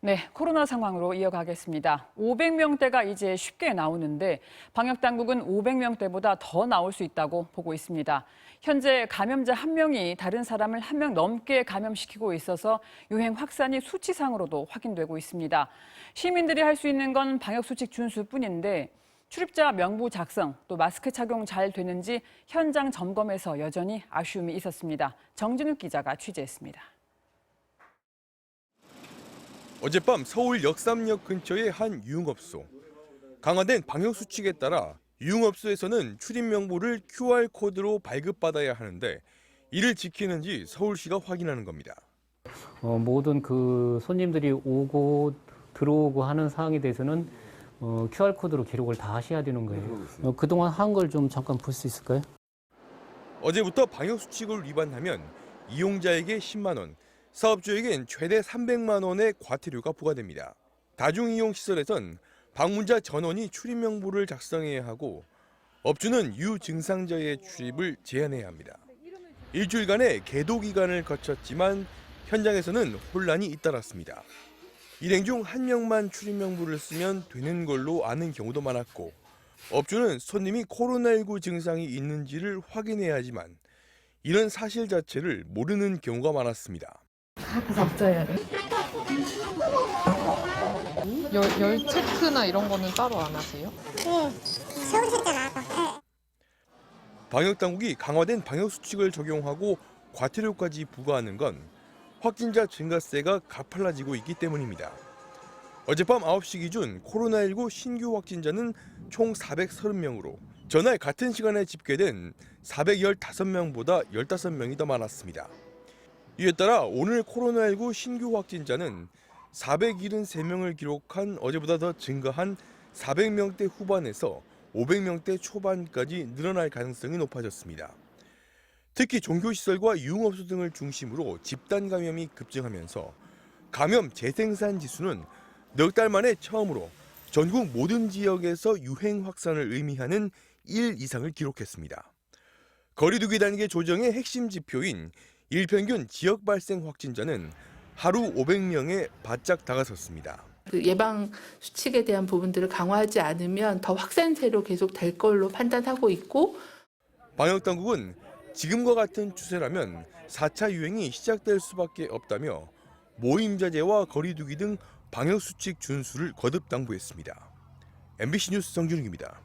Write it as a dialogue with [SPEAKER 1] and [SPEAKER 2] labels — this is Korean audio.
[SPEAKER 1] 네, 코로나 상황으로 이어가겠습니다. 500명대가 이제 쉽게 나오는데 방역당국은 500명대보다 더 나올 수 있다고 보고 있습니다. 현재 감염자 1명이 다른 사람을 1명 넘게 감염시키고 있어서 유행 확산이 수치상으로도 확인되고 있습니다. 시민들이 할 수 있는 건 방역수칙 준수뿐인데 출입자 명부 작성, 또 마스크 착용 잘 되는지 현장 점검에서 여전히 아쉬움이 있었습니다. 정진욱 기자가 취재했습니다.
[SPEAKER 2] 어젯밤 서울 역삼역 근처의 한 유흥업소. 강화된 방역수칙에 따라 유흥업소에서는 출입 명부를 QR코드로 발급받아야 하는데 이를 지키는지 서울시가 확인하는 겁니다.
[SPEAKER 3] 모든 그 손님들이 오고 들어오고 하는 사항에 대해서는 QR코드로 기록을 다 하셔야 되는 거예요. 그동안 한 걸 좀 잠깐 볼 수 있을까요?
[SPEAKER 2] 어제부터 방역수칙을 위반하면 이용자에게 10만 원, 사업주에겐 최대 300만 원의 과태료가 부과됩니다. 다중이용시설에선 방문자 전원이 출입 명부를 작성해야 하고 업주는 유증상자의 출입을 제한해야 합니다. 일주일간의 계도 기간을 거쳤지만 현장에서는 혼란이 잇따랐습니다. 일행 중 한 명만 출입 명부를 쓰면 되는 걸로 아는 경우도 많았고 업주는 손님이 코로나19 증상이 있는지를 확인해야 하지만 이런 사실 자체를 모르는 경우가 많았습니다.
[SPEAKER 4] 각자해야 돼. 열 체크나 이런 거는 따로 안 하세요?
[SPEAKER 5] 네, 서울시 때나.
[SPEAKER 2] 방역당국이 강화된 방역수칙을 적용하고 과태료까지 부과하는 건 확진자 증가세가 가팔라지고 있기 때문입니다. 어젯밤 9시 기준 코로나19 신규 확진자는 총 430명으로 전날 같은 시간에 집계된 415명보다 15명이 더 많았습니다. 이에 따라 오늘 코로나19 신규 확진자는 473명을 기록한 어제보다 더 증가한 400명대 후반에서 500명대 초반까지 늘어날 가능성이 높아졌습니다. 특히 종교시설과 유흥업소 등을 중심으로 집단 감염이 급증하면서 감염 재생산 지수는 넉 달 만에 처음으로 전국 모든 지역에서 유행 확산을 의미하는 1 이상을 기록했습니다. 거리두기 단계 조정의 핵심 지표인 일평균 지역 발생 확진자는 하루 500명에 바짝 다가섰습니다.
[SPEAKER 6] 그 예방 수칙에 대한 부분들을 강화하지 않으면 더 확산세로 계속 될 걸로 판단하고 있고
[SPEAKER 2] 방역당국은 지금과 같은 추세라면 4차 유행이 시작될 수밖에 없다며 모임 자제와 거리두기 등 방역수칙 준수를 거듭 당부했습니다. MBC 뉴스 정준욱입니다.